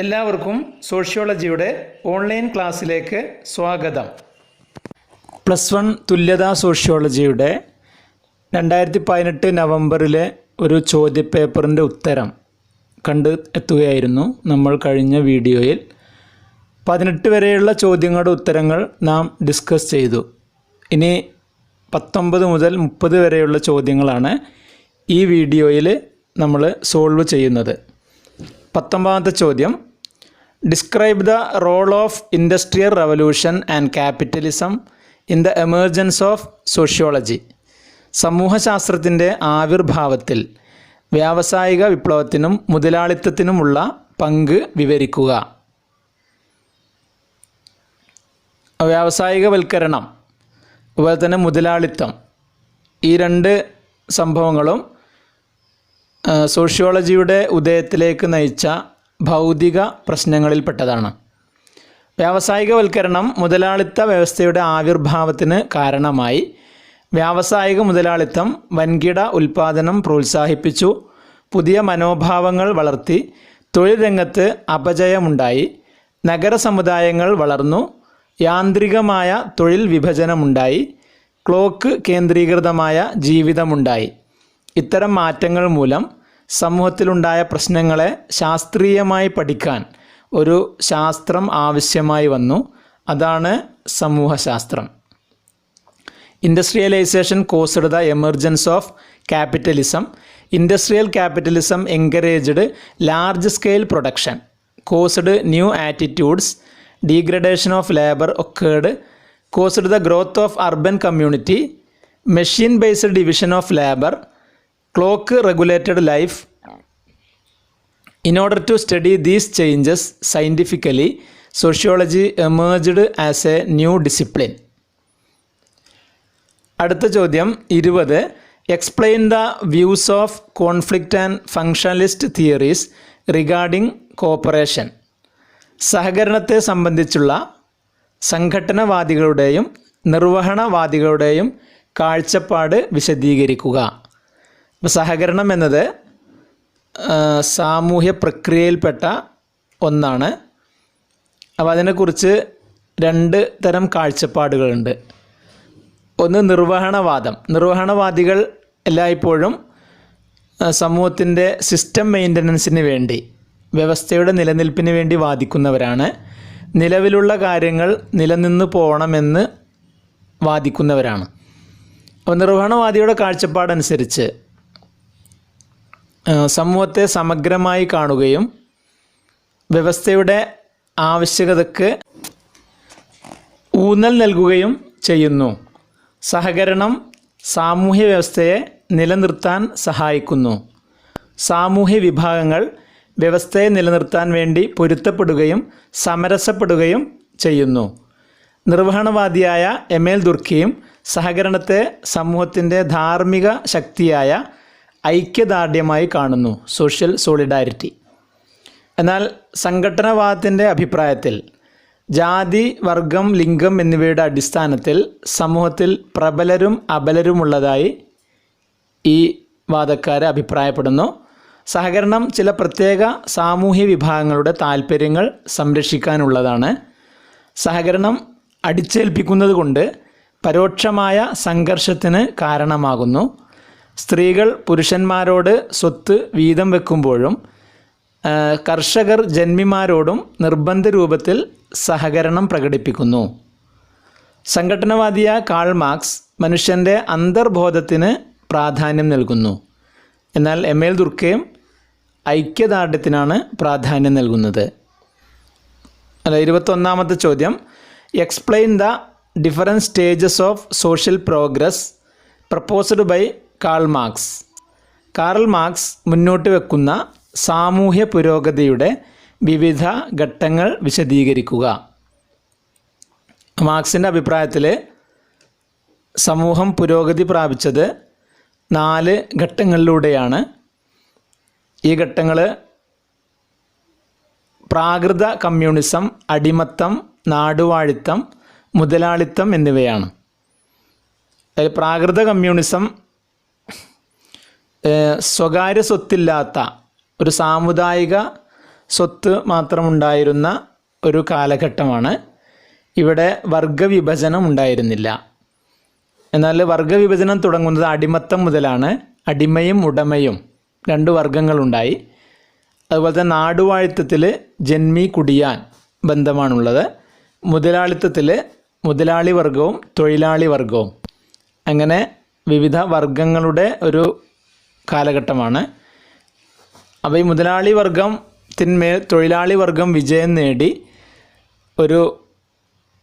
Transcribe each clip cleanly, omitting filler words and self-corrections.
എല്ലാവർക്കും സോഷ്യോളജിയുടെ ഓൺലൈൻ ക്ലാസ്സിലേക്ക് സ്വാഗതം. +1 തുല്യതാ സോഷ്യോളജിയുടെ 2018 നവംബറിലെ ഒരു ചോദ്യപേപ്പറിൻ്റെ ഉത്തരം കണ്ട് എത്തുകയായിരുന്നു നമ്മൾ കഴിഞ്ഞ വീഡിയോയിൽ. 18 വരെയുള്ള ചോദ്യങ്ങളുടെ ഉത്തരങ്ങൾ നാം ഡിസ്കസ് ചെയ്തു. ഇനി 19 മുതൽ 30 വരെയുള്ള ചോദ്യങ്ങളാണ് ഈ വീഡിയോയിൽ നമ്മൾ സോൾവ് ചെയ്യുന്നത്. 19ാമത്തെ ചോദ്യം, describe the role of industrial revolution and capitalism in the emergence of sociology. സമൂഹശാസ്ത്രത്തിൻ്റെ ആവിർഭാവത്തിൽ വ്യാവസായിക വിപ്ലവത്തിനും മുതലാളിത്തത്തിനുമുള്ള പങ്ക് വിവരിക്കുക. വ്യാവസായികവൽക്കരണം അതുപോലെ തന്നെ മുതലാളിത്തം, ഈ രണ്ട് സംഭവങ്ങളും സോഷ്യോളജിയുടെ ഉദയത്തിലേക്ക് നയിച്ച ഭൗതിക പ്രശ്നങ്ങളിൽപ്പെട്ടതാണ്. വ്യാവസായികവൽക്കരണം മുതലാളിത്ത വ്യവസ്ഥയുടെ ആവിർഭാവത്തിന് കാരണമായി. വ്യാവസായിക മുതലാളിത്തം വൻകിട ഉൽപ്പാദനം പ്രോത്സാഹിപ്പിച്ചു, പുതിയ മനോഭാവങ്ങൾ വളർത്തി, തൊഴിൽ രംഗത്ത് അപജയമുണ്ടായി, നഗര സമുദായങ്ങൾ വളർന്നു, യാന്ത്രികമായ തൊഴിൽ വിഭജനമുണ്ടായി, ക്ലോക്ക് കേന്ദ്രീകൃതമായ ജീവിതമുണ്ടായി. ഇത്തരം മാറ്റങ്ങൾ മൂലം സമൂഹത്തിലുണ്ടായ പ്രശ്നങ്ങളെ ശാസ്ത്രീയമായി പഠിക്കാൻ ഒരു ശാസ്ത്രം ആവശ്യമായി വന്നു. അതാണ് സമൂഹശാസ്ത്രം. Industrialisation caused the emergence of capitalism. Industrial capitalism encouraged large scale production, caused new attitudes, degradation of labour occurred, caused the growth of urban community, machine based division of labour, clock regulated life. In order to study these changes scientifically, sociology emerged as a new discipline. അടുത്ത ചോദ്യം 20. Explain the views of conflict and functionalist theories regarding cooperation. സഹകരണത്തെ സംബന്ധിച്ചുള്ള സംഘടനവാദികളുടെയും നിർവഹണവാദികളുടെയും കാഴ്ചപ്പാട് വിശദീകരിക്കുക. സഹകരണം എന്നത് സാമൂഹ്യ പ്രക്രിയയിൽപ്പെട്ട ഒന്നാണ്. അപ്പോൾ അതിനെക്കുറിച്ച് രണ്ട് തരം കാഴ്ചപ്പാടുകളുണ്ട്. ഒന്ന് നിർവഹണവാദം. നിർവഹണവാദികൾ എല്ലായ്പ്പോഴും സമൂഹത്തിൻ്റെ സിസ്റ്റം മെയിൻ്റനൻസിന് വേണ്ടി, വ്യവസ്ഥയുടെ നിലനിൽപ്പിന് വേണ്ടി വാദിക്കുന്നവരാണ്. നിലവിലുള്ള കാര്യങ്ങൾ നിലനിന്ന് പോകണമെന്ന് വാദിക്കുന്നവരാണ്. അപ്പോൾ നിർവഹണവാദിയുടെ കാഴ്ചപ്പാടനുസരിച്ച് സമൂഹത്തെ സമഗ്രമായി കാണുകയും വ്യവസ്ഥയുടെ ആവശ്യകതയ്ക്ക് ഊന്നൽ നൽകുകയും ചെയ്യുന്നു. സഹകരണം സാമൂഹ്യ വ്യവസ്ഥയെ നിലനിർത്താൻ സഹായിക്കുന്നു. സാമൂഹ്യ വിഭാഗങ്ങൾ വ്യവസ്ഥയെ നിലനിർത്താൻ വേണ്ടി പൊരുത്തപ്പെടുകയും സമരസപ്പെടുകയും ചെയ്യുന്നു. നിർവഹണവാദിയായ എമേൽ ദുർക്കിയും സഹകരണത്തെ സമൂഹത്തിൻ്റെ ധാർമ്മിക ശക്തിയായ ഐക്യദാർഢ്യമായി കാണുന്നു, സോഷ്യൽ സോളിഡാരിറ്റി. എന്നാൽ സംഘടനവാദത്തിൻ്റെ അഭിപ്രായത്തിൽ ജാതി, വർഗം, ലിംഗം എന്നിവയുടെ അടിസ്ഥാനത്തിൽ സമൂഹത്തിൽ പ്രബലരും അബലരുമുള്ളതായി ഈ വാദക്കാർ അഭിപ്രായപ്പെടുന്നു. സഹകരണം ചില പ്രത്യേക സാമൂഹ്യ വിഭാഗങ്ങളുടെ താൽപ്പര്യങ്ങൾ സംരക്ഷിക്കാനുള്ളതാണ്. സഹകരണം അടിച്ചേൽപ്പിക്കുന്നത് കൊണ്ട് പരോക്ഷമായ സംഘർഷത്തിന് കാരണമാകുന്നു. സ്ത്രീകൾ പുരുഷന്മാരോട് സ്വത്ത് വീതം വെക്കുമ്പോഴും കർഷകർ ജന്മിമാരോടും നിർബന്ധ രൂപത്തിൽ സഹകരണം പ്രകടിപ്പിക്കുന്നു. സംഘടനവാദിയായ കാൾ മാർക്സ് മനുഷ്യൻ്റെ അന്തർബോധത്തിന് പ്രാധാന്യം നൽകുന്നു. എന്നാൽ എമേൽ ദുർക്കയും ഐക്യദാർഢ്യത്തിനാണ് പ്രാധാന്യം നൽകുന്നത്. 21ാമത്തെ ചോദ്യം, explain the different stages of social progress proposed by Karl Marx. Karl Marx മുന്നോട്ട് വെക്കുന്ന സാമൂഹ്യ പുരോഗതിയുടെ വിവിധ ഘട്ടങ്ങൾ വിശദീകരിക്കുക. മാർക്സിൻ്റെ അഭിപ്രായത്തിൽ സമൂഹം പുരോഗതി പ്രാപിച്ചത് 4 ഘട്ടങ്ങളിലൂടെയാണ്. ഈ ഘട്ടങ്ങൾ പ്രാകൃത കമ്മ്യൂണിസം, അടിമത്തം, നാടുവാഴിത്തം, മുതലാളിത്തം എന്നിവയാണ്. പ്രാകൃത കമ്മ്യൂണിസം സ്വകാര്യ സ്വത്തില്ലാത്ത ഒരു സാമുദായിക സ്വത്ത് മാത്രമുണ്ടായിരുന്ന ഒരു കാലഘട്ടമാണ്. ഇവിടെ വർഗവിഭജനം ഉണ്ടായിരുന്നില്ല. എന്നാൽ വർഗവിഭജനം തുടങ്ങുന്നത് അടിമത്തം മുതലാണ്. അടിമയും ഉടമയും രണ്ട് വർഗങ്ങളുണ്ടായി. അതുപോലെ തന്നെ നാടുവാഴിത്തത്തിൽ ജന്മി കുടിയാൻ ബന്ധമാണുള്ളത്. മുതലാളിത്തത്തിൽ മുതലാളി വർഗവും തൊഴിലാളി വർഗവും, അങ്ങനെ വിവിധ വർഗങ്ങളുടെ ഒരു കാലഘട്ടമാണ്. അപ്പോൾ ഈ മുതലാളി വർഗത്തിന്മേൽ തൊഴിലാളി വർഗം വിജയം നേടി ഒരു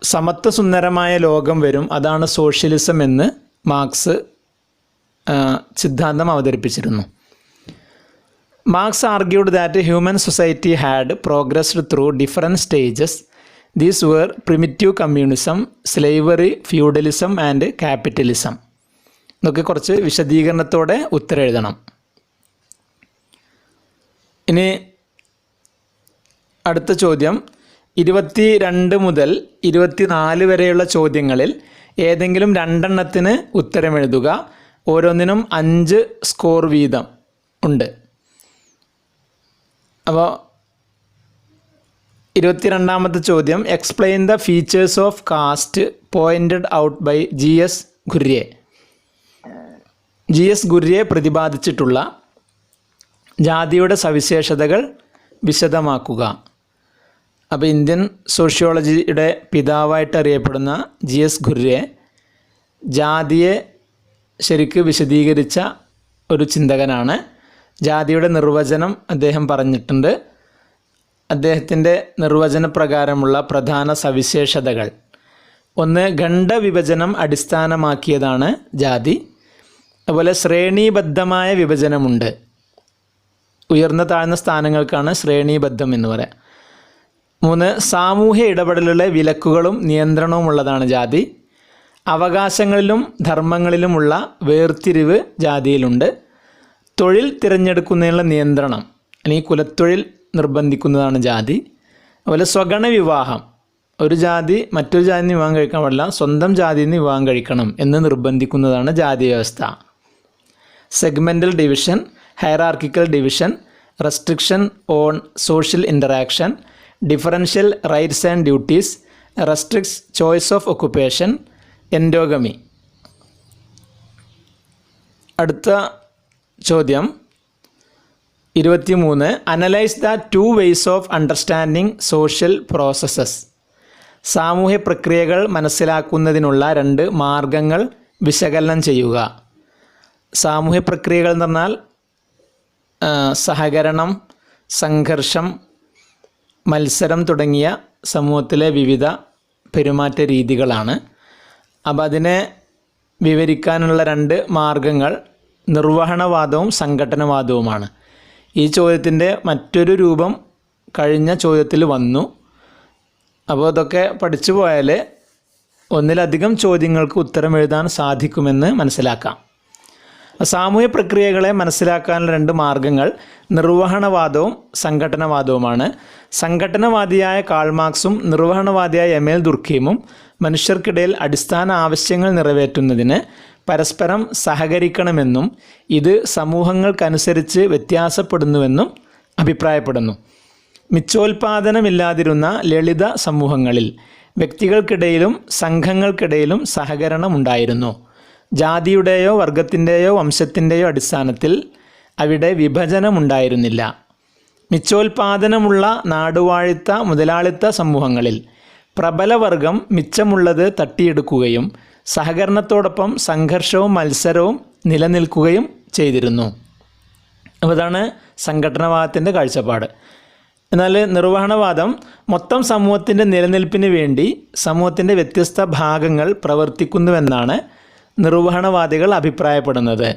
സമത്വസുന്ദരമായ ലോകം വരും. അതാണ് സോഷ്യലിസം എന്ന് മാർക്സ് സിദ്ധാന്തം അവതരിപ്പിച്ചിരുന്നു. Marx argued that human society had progressed through different stages. These were primitive communism, slavery, feudalism and capitalism. ഇതൊക്കെ കുറച്ച് വിശദീകരണത്തോടെ ഉത്തരം എഴുതണം. ഇനി അടുത്ത ചോദ്യം, 22 മുതൽ 24 വരെയുള്ള ചോദ്യങ്ങളിൽ ഏതെങ്കിലും രണ്ടെണ്ണത്തിന് ഉത്തരം എഴുതുക. ഓരോന്നിനും 5 സ്കോർ വീതം ഉണ്ട്. അപ്പോൾ 22ാമത്തെ ചോദ്യം, explain the features of caste pointed out by GS Ghurye. GS Ghurye പ്രതിപാദിച്ചിട്ടുള്ള ജാതിയുടെ സവിശേഷതകൾ വിശദമാക്കുക. അപ്പോൾ ഇന്ത്യൻ സോഷ്യോളജിയുടെ പിതാവായിട്ട് അറിയപ്പെടുന്ന GS ഘുര്യെ ജാതിയെ ശരിക്ക് വിശദീകരിച്ച ഒരു ചിന്തകനാണ്. ജാതിയുടെ നിർവചനം അദ്ദേഹം പറഞ്ഞിട്ടുണ്ട്. അദ്ദേഹത്തിൻ്റെ നിർവചനപ്രകാരമുള്ള പ്രധാന സവിശേഷതകൾ: ഒന്ന്, ഖണ്ഡവിഭജനം അടിസ്ഥാനമാക്കിയതാണ് ജാതി. അതുപോലെ ശ്രേണീബദ്ധമായ വിഭജനമുണ്ട്. ഉയർന്ന താഴ്ന്ന സ്ഥാനങ്ങൾക്കാണ് ശ്രേണീബദ്ധം എന്ന് പറയാം. 3, സാമൂഹ്യ ഇടപെടലുകളെ വിലക്കുകളും നിയന്ത്രണവുമുള്ളതാണ് ജാതി. അവകാശങ്ങളിലും ധർമ്മങ്ങളിലുമുള്ള വേർതിരിവ് ജാതിയിലുണ്ട്. തൊഴിൽ തിരഞ്ഞെടുക്കുന്നതിനുള്ള നിയന്ത്രണം, അല്ലെങ്കിൽ കുലത്തൊഴിൽ നിർബന്ധിക്കുന്നതാണ് ജാതി. അതുപോലെ സ്വഗണ വിവാഹം, ഒരു ജാതി മറ്റൊരു ജാതിന് വിവാഹം കഴിക്കാൻ പാടില്ല, സ്വന്തം ജാതിയിൽ നിന്ന് വിവാഹം കഴിക്കണം എന്ന് നിർബന്ധിക്കുന്നതാണ് ജാതി വ്യവസ്ഥ. Segmental division, hierarchical division, restriction on social interaction, differential rights and duties, restricts choice of occupation, endogamy. അടുത്ത ചോദ്യം 23, analyse the 2 ways of understanding social processes. സാമൂഹ്യ പ്രക്രിയകൾ മനസ്സിലാക്കുന്നതിനുള്ള 2 മാർഗങ്ങൾ വിശകലനം ചെയ്യുക. സാമൂഹ്യ പ്രക്രിയകൾ എന്ന് പറഞ്ഞാൽ സഹകരണം, സംഘർഷം, മത്സരം തുടങ്ങിയ സമൂഹത്തിലെ വിവിധ പെരുമാറ്റ രീതികളാണ്. അപ്പോൾ അതിനെ വിവരിക്കാനുള്ള 2 മാർഗങ്ങൾ നിർവഹണവാദവും സംഘടനവാദവുമാണ്. ഈ ചോദ്യത്തിൻ്റെ മറ്റൊരു രൂപം കഴിഞ്ഞ ചോദ്യത്തിൽ വന്നു. അപ്പോൾ ഇതൊക്കെ പഠിച്ചു പോയാൽ ഒന്നിലധികം ചോദ്യങ്ങൾക്ക് ഉത്തരം എഴുതാൻ സാധിക്കുമെന്ന് മനസ്സിലാക്കാം. സാമൂഹ്യ പ്രക്രിയകളെ മനസ്സിലാക്കാനുള്ള 2 മാർഗങ്ങൾ നിർവഹണവാദവും സംഘടനവാദവുമാണ്. സംഘടനവാദിയായ കാൾ മാർക്സും നിർവഹണവാദിയായ എമേൽ ദുർഖീമും മനുഷ്യർക്കിടയിൽ അടിസ്ഥാന ആവശ്യങ്ങൾ നിറവേറ്റുന്നതിന് പരസ്പരം സഹകരിക്കണമെന്നും ഇത് സമൂഹങ്ങൾക്കനുസരിച്ച് വ്യത്യാസപ്പെടുന്നുവെന്നും അഭിപ്രായപ്പെടുന്നു. മിച്ചോൽപാദനമില്ലാതിരുന്ന ലളിത സമൂഹങ്ങളിൽ വ്യക്തികൾക്കിടയിലും സംഘങ്ങൾക്കിടയിലും സഹകരണമുണ്ടായിരുന്നു. ജാതിയുടെയോ വർഗത്തിൻ്റെയോ വംശത്തിൻ്റെയോ അടിസ്ഥാനത്തിൽ അവിടെ വിഭജനമുണ്ടായിരുന്നില്ല. മിച്ചോൽപാദനമുള്ള നാടുവാഴിത്ത മുതലാളിത്ത സമൂഹങ്ങളിൽ പ്രബലവർഗം മിച്ചമുള്ളത് തട്ടിയെടുക്കുകയും സഹകരണത്തോടൊപ്പം സംഘർഷവും മത്സരവും നിലനിൽക്കുകയും ചെയ്തിരുന്നു. അപ്പോൾ അതാണ് സംഘടനവാദത്തിൻ്റെ കാഴ്ചപ്പാട്. എന്നാൽ നിർവഹണവാദം മൊത്തം സമൂഹത്തിൻ്റെ നിലനിൽപ്പിന് വേണ്ടി സമൂഹത്തിൻ്റെ വ്യത്യസ്ത ഭാഗങ്ങൾ പ്രവർത്തിക്കുന്നുവെന്നാണ് നിർവഹണവാദികൾ അഭിപ്രായപ്പെടുന്നത്.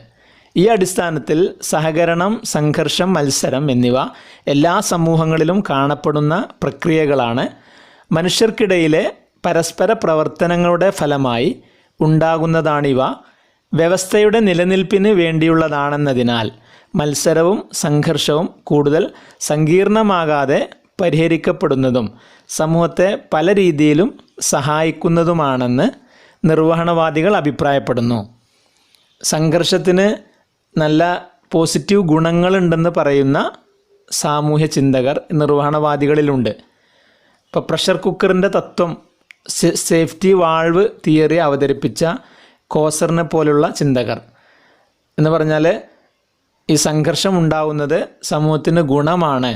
ഈ അടിസ്ഥാനത്തിൽ സഹകരണം, സംഘർഷം, മത്സരം എന്നിവ എല്ലാ സമൂഹങ്ങളിലും കാണപ്പെടുന്ന പ്രക്രിയകളാണ്. മനുഷ്യർക്കിടയിലെ പരസ്പര പ്രവർത്തനങ്ങളുടെ ഫലമായി ഉണ്ടാകുന്നതാണിവ. വ്യവസ്ഥയുടെ നിലനിൽപ്പിന് വേണ്ടിയുള്ളതാണെന്നതിനാൽ മത്സരവും സംഘർഷവും കൂടുതൽ സങ്കീർണമാകാതെ പരിഹരിക്കപ്പെടുന്നതും സമൂഹത്തെ പല രീതിയിലും സഹായിക്കുന്നതുമാണെന്ന് നിർവഹണവാദികൾ അഭിപ്രായപ്പെടുന്നു. സംഘർഷത്തിന് നല്ല പോസിറ്റീവ് ഗുണങ്ങളുണ്ടെന്ന് പറയുന്ന സാമൂഹ്യ ചിന്തകർ നിർവഹണവാദികളിലുണ്ട്. ഇപ്പോൾ പ്രഷർ കുക്കറിൻ്റെ തത്വം, സേഫ്റ്റി വാൾവ് തിയറി അവതരിപ്പിച്ച കോസറിനെ പോലുള്ള ചിന്തകർ എന്ന് പറഞ്ഞാൽ ഈ സംഘർഷം ഉണ്ടാവുന്നത് സമൂഹത്തിന് ഗുണമാണ്,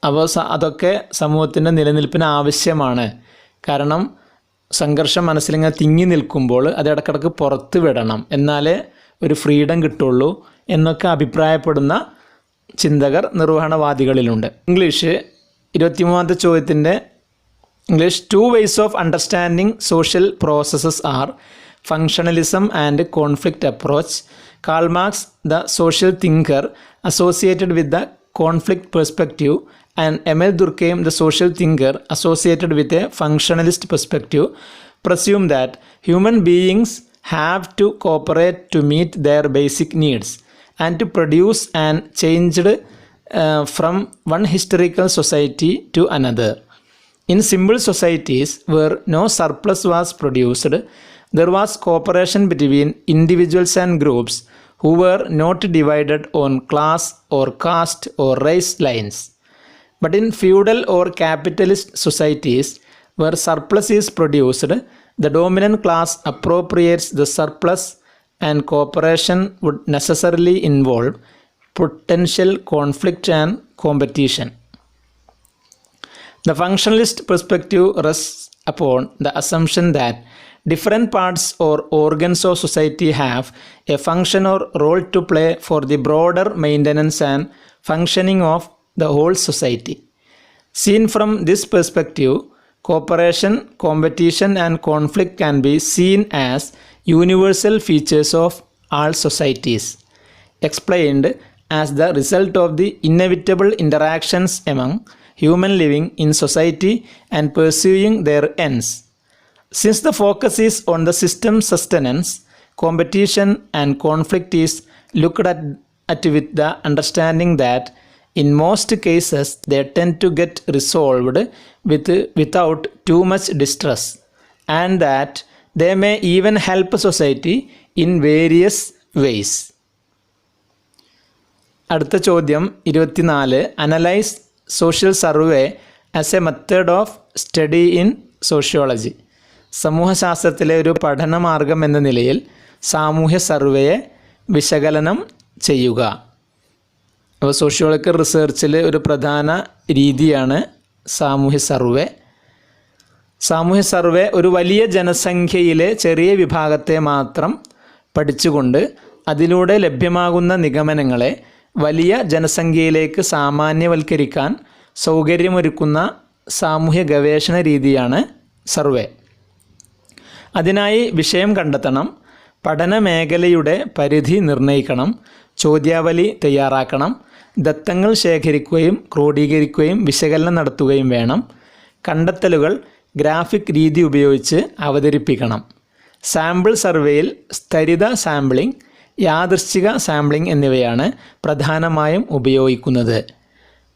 അപ്പോൾ അതൊക്കെ സമൂഹത്തിൻ്റെ നിലനിൽപ്പിന് ആവശ്യമാണ്. കാരണം സംഘർഷം മനസ്സിലിങ്ങനെ തിങ്ങി നിൽക്കുമ്പോൾ അത് ഇടക്കിടക്ക് പുറത്ത് വിടണം, എന്നാലേ ഒരു ഫ്രീഡം കിട്ടുള്ളൂ എന്നൊക്കെ അഭിപ്രായപ്പെടുന്ന ചിന്തകർ നിർവഹണവാദികളിലുണ്ട്. ഇംഗ്ലീഷ് 23ാമത്തെ ചോദ്യത്തിൻ്റെ English 2 ways of understanding social processes are functionalism and conflict approach. Karl Marx, the social thinker associated with the conflict perspective, and Emil Durkheim, the social thinker associated with a functionalist perspective, presume that human beings have to cooperate to meet their basic needs and to produce and changed from one historical society to another. In simple societies where no surplus was produced, there was cooperation between individuals and groups who were not divided on class or caste or race lines. But in feudal or capitalist societies where surplus is produced, the dominant class appropriates the surplus, and cooperation would necessarily involve potential conflict and competition. The functionalist perspective rests upon the assumption that different parts or organs of society have a function or role to play for the broader maintenance and functioning of the whole society. Seen from this perspective, cooperation, competition, and conflict can be seen as universal features of all societies, explained as the result of the inevitable interactions among human living in society and pursuing their ends. Since the focus is on the system's sustenance, competition and conflict is looked at with the understanding that in most cases they tend to get resolved without too much distress, and that they may even help society in various ways. അടുത്ത ചോദ്യം 24. Analyse social survey as a method of study in sociology. സമൂഹശാസ്ത്രത്തിലെ ഒരു പഠനമാർഗം എന്ന നിലയിൽ സാമൂഹ്യ സർവേയെ വിശകലനം ചെയ്യുക. അപ്പോൾ സോഷ്യോളജിക്കൽ റിസർച്ചിൽ ഒരു പ്രധാന രീതിയാണ് സാമൂഹ്യ സർവേ. സാമൂഹ്യ സർവേ ഒരു വലിയ ജനസംഖ്യയിലെ ചെറിയ വിഭാഗത്തെ മാത്രം പഠിച്ചുകൊണ്ട് അതിലൂടെ ലഭ്യമാകുന്ന നിഗമനങ്ങളെ വലിയ ജനസംഖ്യയിലേക്ക് സാമാന്യവൽക്കരിക്കാൻ സൗകര്യമൊരുക്കുന്ന സാമൂഹ്യ ഗവേഷണ രീതിയാണ് സർവേ. അതിനായി വിഷയം കണ്ടെത്തണം, പഠന മേഖലയുടെ പരിധി നിർണ്ണയിക്കണം, ചോദ്യാവലി തയ്യാറാക്കണം, ദത്തങ്ങൾ ശേഖരിക്കുകയും ക്രോഡീകരിക്കുകയും വിശകലനം നടത്തുകയും വേണം. കണ്ടെത്തലുകൾ ഗ്രാഫിക് രീതി ഉപയോഗിച്ച് അവതരിപ്പിക്കണം. സാമ്പിൾ സർവേയിൽ സ്ഥിരത സാമ്പിളിംഗ്, യാദൃശ്ചിക സാമ്പിളിംഗ് എന്നിവയാണ് പ്രധാനമായും ഉപയോഗിക്കുന്നത്.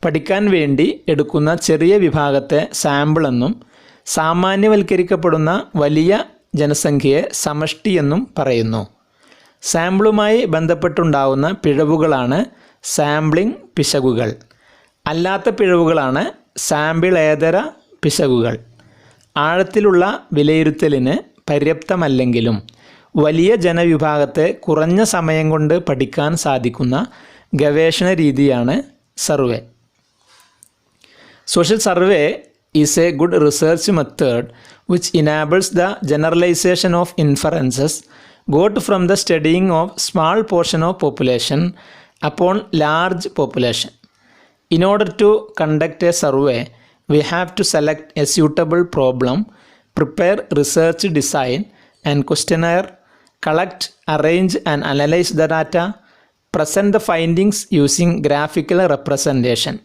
പഠിക്കാൻ വേണ്ടി എടുക്കുന്ന ചെറിയ വിഭാഗത്തെ സാമ്പിളെന്നും സാമാന്യവൽക്കരിക്കപ്പെടുന്ന വലിയ ജനസംഖ്യയെ സമഷ്ടി എന്നും പറയുന്നു. സാമ്പിളുമായി ബന്ധപ്പെട്ടുണ്ടാകുന്ന പിഴവുകളാണ് സാമ്പിളിംഗ് പിശകുകൾ. അല്ലാത്ത പിഴവുകളാണ് സാമ്പിളേതര പിശകുകൾ. ആഴത്തിലുള്ള വിലയിരുത്തലിന് പര്യാപ്തമല്ലെങ്കിലും വലിയ ജനവിഭാഗത്തെ കുറഞ്ഞ സമയം കൊണ്ട് പഠിക്കാൻ സാധിക്കുന്ന ഗവേഷണ രീതിയാണ് survey. Social survey is a good research method which enables the generalization of inferences got from the studying of small portion of population upon large population. In order to conduct a survey, we have to select a suitable problem, prepare research design and questionnaire, collect, arrange and analyze the data, present the findings using graphical representation.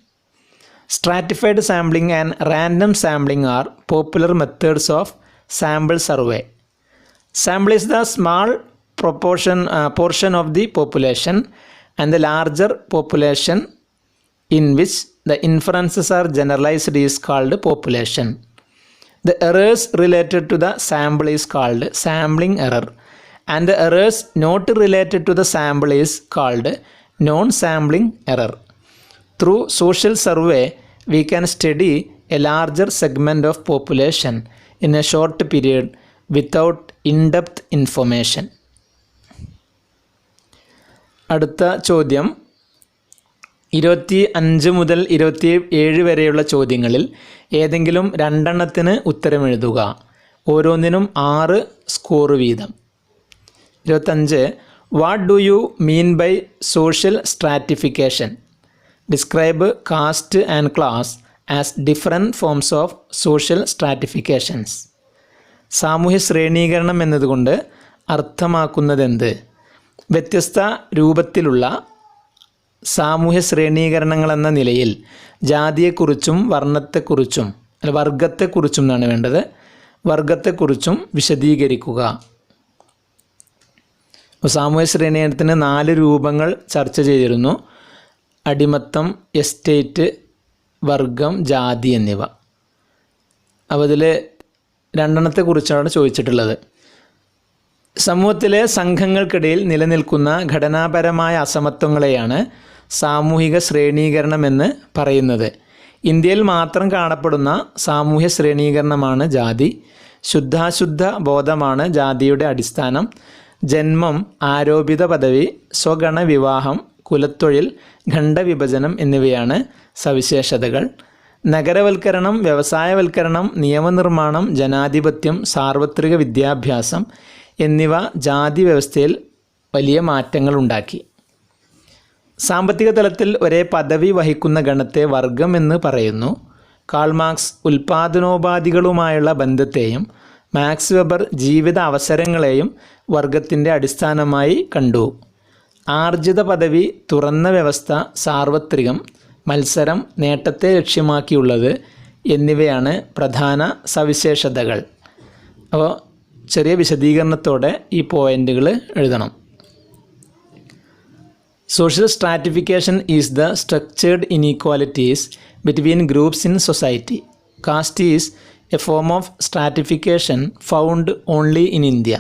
Stratified sampling and random sampling are popular methods of sample survey. Sample is the small portion of the population, and the larger population in which the inferences are generalized is called population. The errors related to the sample is called sampling error, and the errors not related to the sample is called non-sampling error. Through social survey, we can study a larger segment of population in a short period without in-depth information. അടുത്ത ചോദ്യം 25 മുതൽ 27 വരെയുള്ള ചോദ്യങ്ങളിൽ ഏതെങ്കിലും രണ്ടെണ്ണത്തിന് ഉത്തരമെഴുതുക. ഓരോന്നിനും 6 score വീതം. 25. What do you mean by social stratification? Describe caste and class as different forms of social stratifications. സാമൂഹ്യ ശ്രേണീകരണം എന്നതുകൊണ്ട് അർത്ഥമാക്കുന്നതെന്ത്? വ്യത്യസ്ത രൂപത്തിലുള്ള സാമൂഹ്യ ശ്രേണീകരണങ്ങളെന്ന നിലയിൽ ജാതിയെക്കുറിച്ചും വർഗത്തെക്കുറിച്ചും എന്നാണ് വേണ്ടത്, വർഗത്തെക്കുറിച്ചും വിശദീകരിക്കുക. സാമൂഹ്യ ശ്രേണീകരണത്തിന് 4 രൂപങ്ങൾ ചർച്ച ചെയ്തിരുന്നു: അടിമത്തം, എസ്റ്റേറ്റ്, വർഗം, ജാതി എന്നിവ. അപ്പോൾ ഇതിൽ 2 ചോദിച്ചിട്ടുള്ളത്. സമൂഹത്തിലെ സംഘങ്ങൾക്കിടയിൽ നിലനിൽക്കുന്ന ഘടനാപരമായ അസമത്വങ്ങളെയാണ് സാമൂഹിക ശ്രേണീകരണം എന്ന് പറയുന്നത്. ഇന്ത്യയിൽ മാത്രം കാണപ്പെടുന്ന സാമൂഹ്യ ശ്രേണീകരണമാണ് ജാതി. ശുദ്ധാശുദ്ധ ബോധമാണ് ജാതിയുടെ അടിസ്ഥാനം. ജന്മം, ആരോപിത പദവി, സ്വഗണ വിവാഹം, കുലത്തൊഴിൽ, ഖണ്ഡവിഭജനം എന്നിവയാണ് സവിശേഷതകൾ. നഗരവൽക്കരണം, വ്യവസായവൽക്കരണം, നിയമനിർമ്മാണം, ജനാധിപത്യം, സാർവത്രിക വിദ്യാഭ്യാസം എന്നിവ ജാതി വ്യവസ്ഥയിൽ വലിയ മാറ്റങ്ങളുണ്ടാക്കി. സാമ്പത്തിക തലത്തിൽ ഒരേ പദവി വഹിക്കുന്ന ഗണത്തെ വർഗം എന്ന് പറയുന്നു. കാൾ മാർക്സ് ഉൽപാദനോപാധികളുമായുള്ള ബന്ധത്തെയും മാക്സ് വെബർ ജീവിത അവസരങ്ങളെയും വർഗത്തിൻ്റെ അടിസ്ഥാനമായി കണ്ടു. ആർജിത പദവി, തുറന്ന വ്യവസ്ഥ, സാർവത്രികം, മത്സരം, നേട്ടത്തെ ലക്ഷ്യമാക്കിയുള്ളത് എന്നിവയാണ് പ്രധാന സവിശേഷതകൾ. അപ്പോൾ ചെറിയ വിശദീകരണത്തോടെ ഈ പോയിന്റുകൾ എഴുതണം. Social stratification is the structured inequalities between groups in society. Caste is a form of stratification found only in India.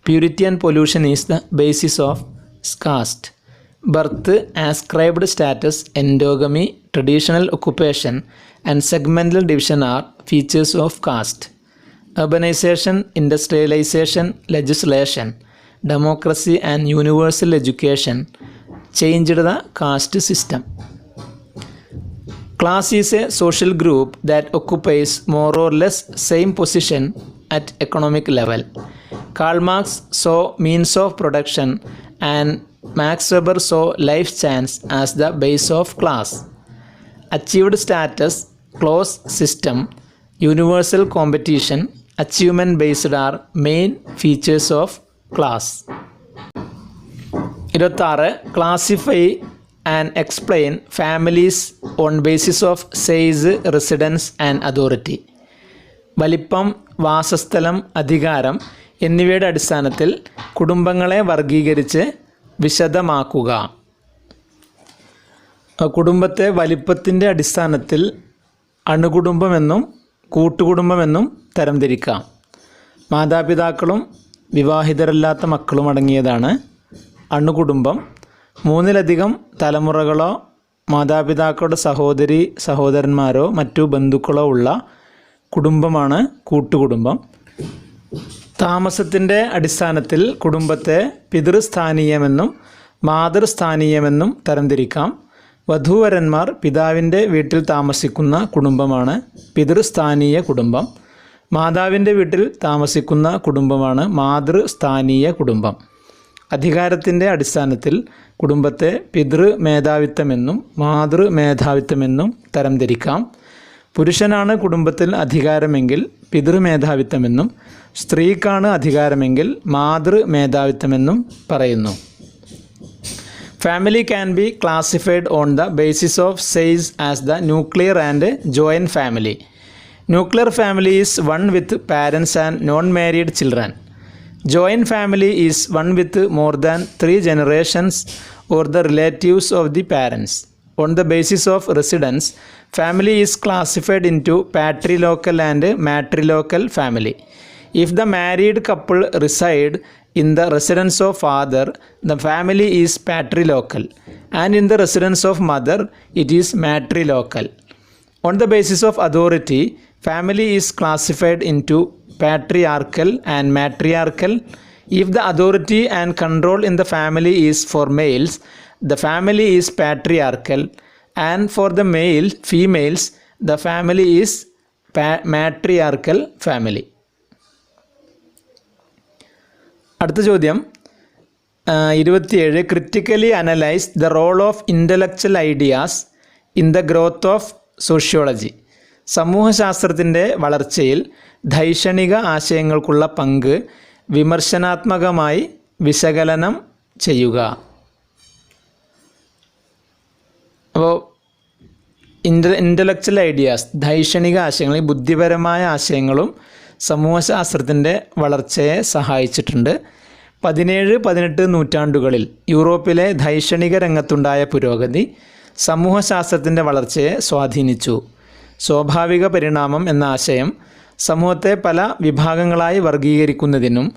Purity and pollution is the basis of caste. Birth, ascribed status, endogamy, traditional occupation, and segmental division are features of caste. Urbanization, industrialization, legislation, democracy, and universal education changed the caste system. Class is a social group that occupies more or less same position at economic level. Karl Marx saw means of production and Max Weber saw life chance as the base of class. Achieved status, closed system, universal competition, achievement based are main features of class. 26. Classify and explain families on basis of size, residence and authority. വലിപ്പം, വാസസ്ഥലം, അധികാരം എന്നിവയുടെ അടിസ്ഥാനത്തിൽ കുടുംബങ്ങളെ വർഗീകരിച്ച് വിശദമാക്കുക. കുടുംബത്തെ വലിപ്പത്തിൻ്റെ അടിസ്ഥാനത്തിൽ അണുകുടുംബമെന്നും കൂട്ടുകുടുംബമെന്നും തരംതിരിക്കാം. മാതാപിതാക്കളും വിവാഹിതരല്ലാത്ത മക്കളും അടങ്ങിയതാണ് അണുകുടുംബം. 3-ലധികം തലമുറകളോ മാതാപിതാക്കളുടെ സഹോദരി സഹോദരന്മാരോ മറ്റു ബന്ധുക്കളോ ഉള്ള കുടുംബമാണ് കൂട്ടുകുടുംബം. താമസത്തിൻ്റെ അടിസ്ഥാനത്തിൽ കുടുംബത്തെ പിതൃസ്ഥാനീയമെന്നും മാതൃസ്ഥാനീയമെന്നും തരംതിരിക്കാം. വധൂവരന്മാർ പിതാവിൻ്റെ വീട്ടിൽ താമസിക്കുന്ന കുടുംബമാണ് പിതൃസ്ഥാനീയ കുടുംബം. മാതാവിൻ്റെ വീട്ടിൽ താമസിക്കുന്ന കുടുംബമാണ് മാതൃസ്ഥാനീയ കുടുംബം. അധികാരത്തിൻ്റെ അടിസ്ഥാനത്തിൽ കുടുംബത്തെ പിതൃമേധാവിത്വമെന്നും മാതൃമേധാവിത്വമെന്നും തരംതിരിക്കാം. പുരുഷനാണ് കുടുംബത്തിൽ അധികാരമെങ്കിൽ പിതൃമേധാവിത്വമെന്നും സ്ത്രീക്കാണ് അധികാരമെങ്കിൽ മാതൃമേധാവിത്വമെന്നും പറയുന്നു. Family can be classified on the basis of size as the nuclear and joint family. Nuclear family is one with parents and non-married children. Joint family is one with more than 3 generations or the relatives of the parents. On the basis of residence, family is classified into patrilocal and matrilocal family. If the married couple reside In the residence of father, the family is patrilocal, and in the residence of mother, it is matrilocal. On the basis of authority, family is classified into patriarchal and matriarchal. If the authority and control in the family is for males, the family is patriarchal, and for the females, the family is matriarchal family. അടുത്ത ചോദ്യം 27. Critically analyse the role of intellectual ideas in the growth of sociology. സമൂഹശാസ്ത്രത്തിൻ്റെ വളർച്ചയിൽ ധൈഷണിക ആശയങ്ങൾക്കുള്ള പങ്ക് വിമർശനാത്മകമായി വിശകലനം ചെയ്യുക. അപ്പോൾ intellectual ideas, ധൈഷണിക ആശയങ്ങൾ, ബുദ്ധിപരമായ ആശയങ്ങളും സമൂഹശാസ്ത്രത്തിൻ്റെ വളർച്ചയെ സഹായിച്ചിട്ടുണ്ട്. 17-18 നൂറ്റാണ്ടുകളിൽ യൂറോപ്പിലെ ധൈഷണിക രംഗത്തുണ്ടായ പുരോഗതി സമൂഹശാസ്ത്രത്തിൻ്റെ വളർച്ചയെ സ്വാധീനിച്ചു. സ്വാഭാവിക പരിണാമം എന്ന ആശയം സമൂഹത്തെ പല വിഭാഗങ്ങളായി വർഗീകരിക്കുന്നതിനും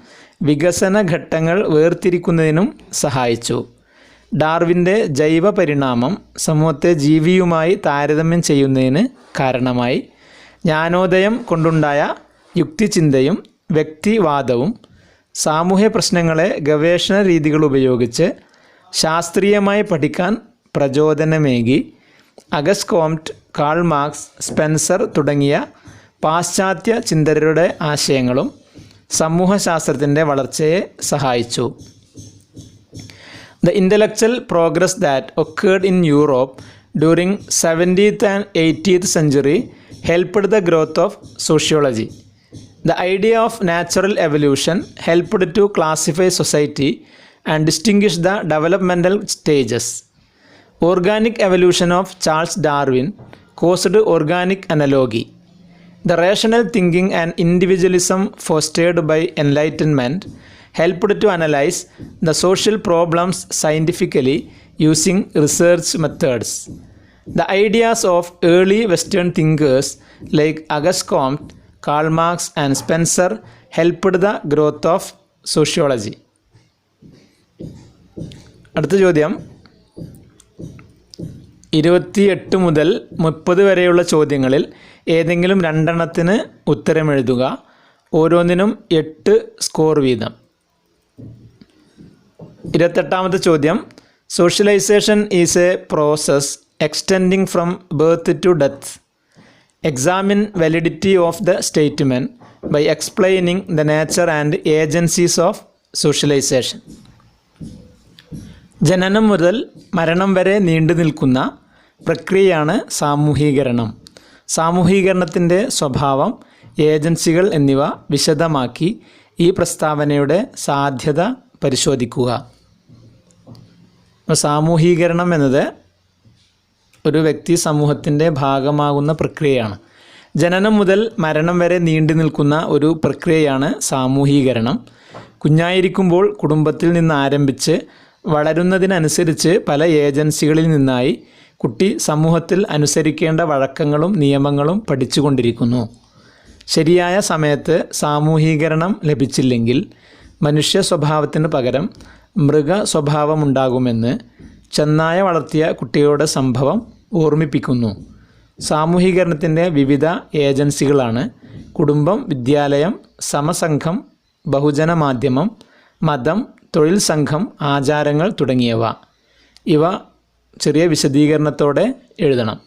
വികസന ഘട്ടങ്ങൾ വേർതിരിക്കുന്നതിനും സഹായിച്ചു. ഡാർവിൻ്റെ ജൈവ പരിണാമം സമൂഹത്തെ ജീവിയുമായി താരതമ്യം ചെയ്യുന്നതിന് കാരണമായി. ജ്ഞാനോദയം കൊണ്ടുണ്ടായ യുക്തിചിന്തയും വ്യക്തിവാദവും സാമൂഹ്യ പ്രശ്നങ്ങളെ ഗവേഷണ രീതികൾ ഉപയോഗിച്ച് ശാസ്ത്രീയമായി പഠിക്കാൻ പ്രചോദനമേകി. അഗസ്റ്റ് കോംറ്റ്, കാൾ മാർക്സ്, സ്പെൻസർ തുടങ്ങിയ പാശ്ചാത്യ ചിന്തകരുടെ ആശയങ്ങളും സമൂഹശാസ്ത്രത്തിൻ്റെ വളർച്ചയെ സഹായിച്ചു. The intellectual progress that occurred in Europe during 17th and 18th century helped the growth of sociology. The idea of natural evolution helped to classify society and distinguish the developmental stages. Organic evolution of Charles Darwin caused organic analogy. The rational thinking and individualism fostered by Enlightenment helped to analyze the social problems scientifically using research methods. The ideas of early Western thinkers like Auguste Comte, Karl Marx and Spencer helped the growth of sociology. അടുത്ത ചോദ്യം 28 മുതൽ 30 വരെയുള്ള ചോദ്യങ്ങളിൽ ഏതെങ്കിലും രണ്ടെണ്ണത്തിന് ഉത്തരമെഴുതുക. ഓരോന്നിനും 8 score വീതം. 28ാമത്തെ ചോദ്യം. Socialisation is a process extending from birth to death. Examine validity of the statement by explaining the nature and agencies of socialization. ജനനം മുതൽ മരണം വരെ നീണ്ടു നിൽക്കുന്ന പ്രക്രിയയാണ് സാമൂഹീകരണം. സാമൂഹീകരണത്തിൻ്റെ സ്വഭാവം, ഏജൻസികൾ എന്നിവ വിശദമാക്കി ഈ പ്രസ്താവനയുടെ സാധ്യത പരിശോധിക്കുക. സാമൂഹീകരണം എന്നത് ഒരു വ്യക്തി സമൂഹത്തിൻ്റെ ഭാഗമാകുന്ന പ്രക്രിയയാണ്. ജനനം മുതൽ മരണം വരെ നീണ്ടു നിൽക്കുന്ന ഒരു പ്രക്രിയയാണ് സാമൂഹീകരണം. കുഞ്ഞായിരിക്കുമ്പോൾ കുടുംബത്തിൽ നിന്ന് ആരംഭിച്ച് വളരുന്നതിനനുസരിച്ച് പല ഏജൻസികളിൽ നിന്നായി കുട്ടി സമൂഹത്തിൽ അനുസരിക്കേണ്ട വഴക്കങ്ങളും നിയമങ്ങളും പഠിച്ചുകൊണ്ടിരിക്കുന്നു. ശരിയായ സമയത്ത് സാമൂഹീകരണം ലഭിച്ചില്ലെങ്കിൽ മനുഷ്യ സ്വഭാവത്തിന് പകരം മൃഗ സ്വഭാവമുണ്ടാകുമെന്ന് ചെന്നായ വളർത്തിയ കുട്ടിയുടെ സംഭവം ഓർമ്മിപ്പിക്കുന്നു. സാമൂഹീകരണത്തിൻ്റെ വിവിധ ഏജൻസികളാണ് കുടുംബം, വിദ്യാലയം, സമസംഘം, ബഹുജന മാധ്യമം, മതം, തൊഴിൽ സംഘം, ആചാരങ്ങൾ തുടങ്ങിയവ. ഇവ ചെറിയ വിശദീകരണത്തോടെ എഴുതണം.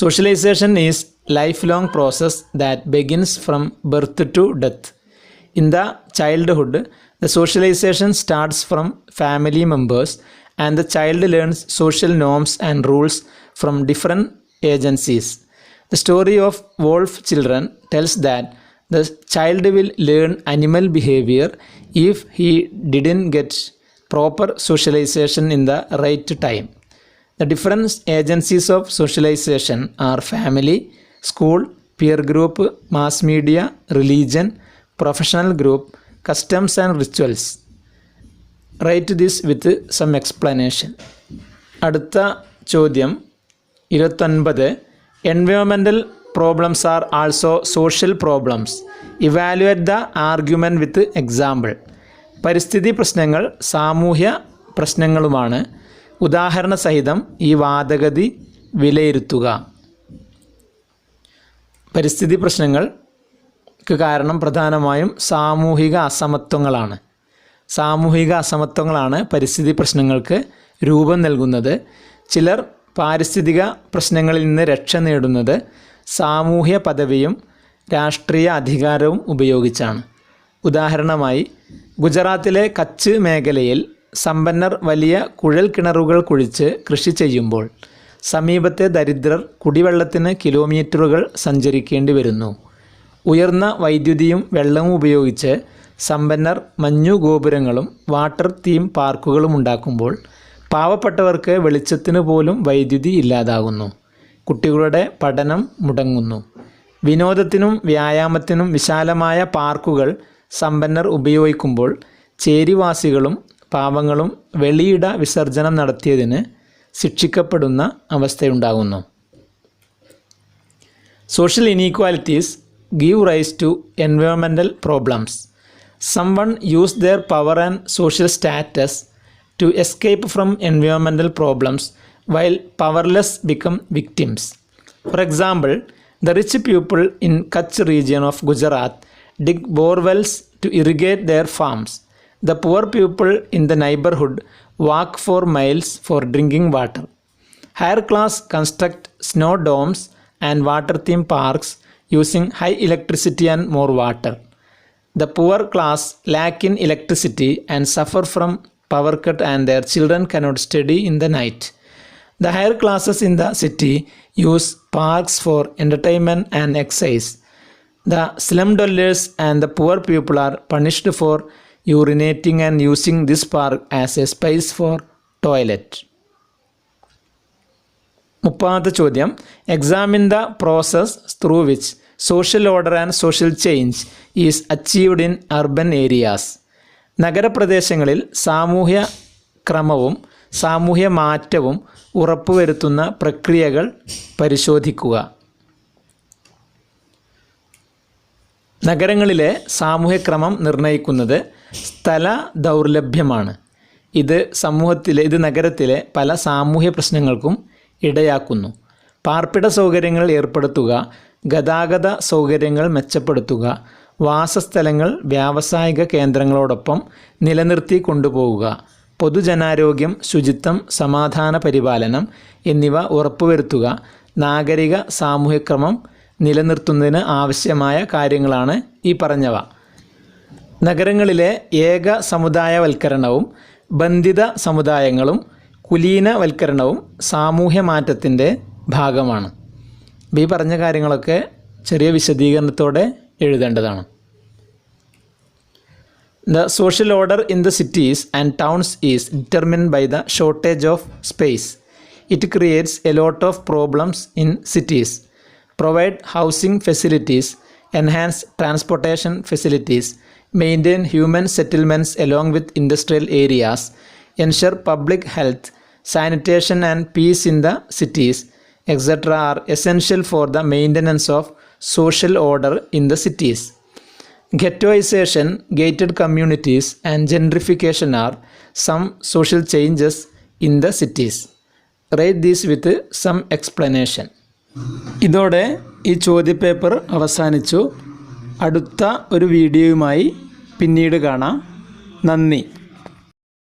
Socialization is lifelong process that begins from birth to death. In the childhood, the socialization starts from family members and the child learns social norms and rules from different agencies. The story of wolf children tells that the child will learn animal behavior if he didn't get proper socialization in the right time. The different agencies of socialization are family, school, peer group, mass media, religion, professional group, customs and rituals. Write this with some explanation. അടുത്ത ചോദ്യം 29. Environmental problems are also social problems. Evaluate the argument with example. പരിസ്ഥിതി പ്രശ്നങ്ങൾ സാമൂഹ്യ പ്രശ്നങ്ങളുമാണ്. ഉദാഹരണ സഹിതം ഈ വാദഗതി വിലയിരുത്തുക. പരിസ്ഥിതി പ്രശ്നങ്ങൾക്ക് കാരണം പ്രധാനമായും സാമൂഹിക അസമത്വങ്ങളാണ്. സാമൂഹിക അസമത്വങ്ങളാണ് പരിസ്ഥിതി പ്രശ്നങ്ങൾക്ക് രൂപം നൽകുന്നത്. ചിലർ പാരിസ്ഥിതിക പ്രശ്നങ്ങളിൽ നിന്ന് രക്ഷ നേടുന്നത് സാമൂഹ്യ പദവിയും രാഷ്ട്രീയ അധികാരവും ഉപയോഗിച്ചാണ്. ഉദാഹരണമായി ഗുജറാത്തിലെ കച്ച് മേഖലയിൽ സമ്പന്നർ വലിയ കുഴൽ കിണറുകൾ കുഴിച്ച് കൃഷി ചെയ്യുമ്പോൾ സമീപത്തെ ദരിദ്രർ കുടിവെള്ളത്തിന് കിലോമീറ്ററുകൾ സഞ്ചരിക്കേണ്ടി വരുന്നു. ഉയർന്ന വൈദ്യുതിയും വെള്ളവും ഉപയോഗിച്ച് സമ്പന്നർ മഞ്ഞു ഗോപുരങ്ങളും വാട്ടർ തീം പാർക്കുകളും ഉണ്ടാക്കുമ്പോൾ പാവപ്പെട്ടവർക്ക് വെളിച്ചത്തിന് പോലും വൈദ്യുതി ഇല്ലാതാകുന്നു. കുട്ടികളുടെ പഠനം മുടങ്ങുന്നു. വിനോദത്തിനും വ്യായാമത്തിനും വിശാലമായ പാർക്കുകൾ സമ്പന്നർ ഉപയോഗിക്കുമ്പോൾ ചേരിവാസികളും പാവങ്ങളും വെളിയിട വിസർജനം നടത്തിയതിന് ശിക്ഷിക്കപ്പെടുന്ന അവസ്ഥയുണ്ടാകുന്നു. Social inequalities give rise to environmental problems. Someone use their power and social status to escape from environmental problems while powerless become victims. For example, the rich people in Kutch region of Gujarat dig borewells to irrigate their farms. The poor people in the neighborhood walk for miles for drinking water. Higher class construct snow domes and water theme parks using high electricity and more water. The poor class lack in electricity and suffer from power cut and their children cannot study in the night. The higher classes in the city use parks for entertainment and exercise. The slum dwellers and the poor people are punished for urinating and using this park as a space for toilet. 30th ചോദ്യം. Examine the process through which social order and social change is achieved in urban areas. നഗരപ്രദേശങ്ങളിൽ സാമൂഹ്യ ക്രമവും സാമൂഹ്യ മാറ്റവും ഉറപ്പുവരുത്തുന്ന പ്രക്രിയകൾ പരിശോധിക്കുക. നഗരങ്ങളിലെ സാമൂഹ്യക്രമം നിർണ്ണയിക്കുന്നത് സ്ഥല ദൗർലഭ്യമാണ്. ഇത് നഗരത്തിലെ പല സാമൂഹ്യ പ്രശ്നങ്ങൾക്കും ഇടയാക്കുന്നു. പാർപ്പിട സൗകര്യങ്ങൾ ഏർപ്പെടുത്തുക, ഗതാഗത സൗകര്യങ്ങൾ മെച്ചപ്പെടുത്തുക, വാസസ്ഥലങ്ങൾ വ്യാവസായിക കേന്ദ്രങ്ങളോടൊപ്പം നിലനിർത്തി കൊണ്ടുപോവുക, പൊതുജനാരോഗ്യം, ശുചിത്വം, സമാധാന പരിപാലനം എന്നിവ ഉറപ്പുവരുത്തുക നാഗരിക സാമൂഹ്യക്രമം നിലനിർത്തുന്നതിന് ആവശ്യമായ കാര്യങ്ങളാണ് ഈ പറഞ്ഞവ. നഗരങ്ങളിലെ ഏക സമുദായവൽക്കരണവും ബന്ധിത സമുദായങ്ങളും കുലീനവൽക്കരണവും സാമൂഹ്യ മാറ്റത്തിൻ്റെ ഭാഗമാണ്. ഈ പറഞ്ഞ കാര്യങ്ങളൊക്കെ ചെറിയ വിശദീകരണത്തോടെ എഴുതേണ്ടതാണ്. The social order in the cities and towns is determined by the shortage of space. It creates a lot of problems in cities. Provide housing facilities, enhance transportation facilities, maintain human settlements along with industrial areas, ensure public health, sanitation and peace in the cities, etc. are essential for the maintenance of social order in the cities. Ghettoization, gated communities and gentrification are some social changes in the cities. Write this with some explanation. ഇതോടെ ഈ ചോദ്യപേപ്പർ അവസാനിച്ചു. അടുത്ത ഒരു വീഡിയോയുമായി പിന്നീട് കാണാം. നന്ദി.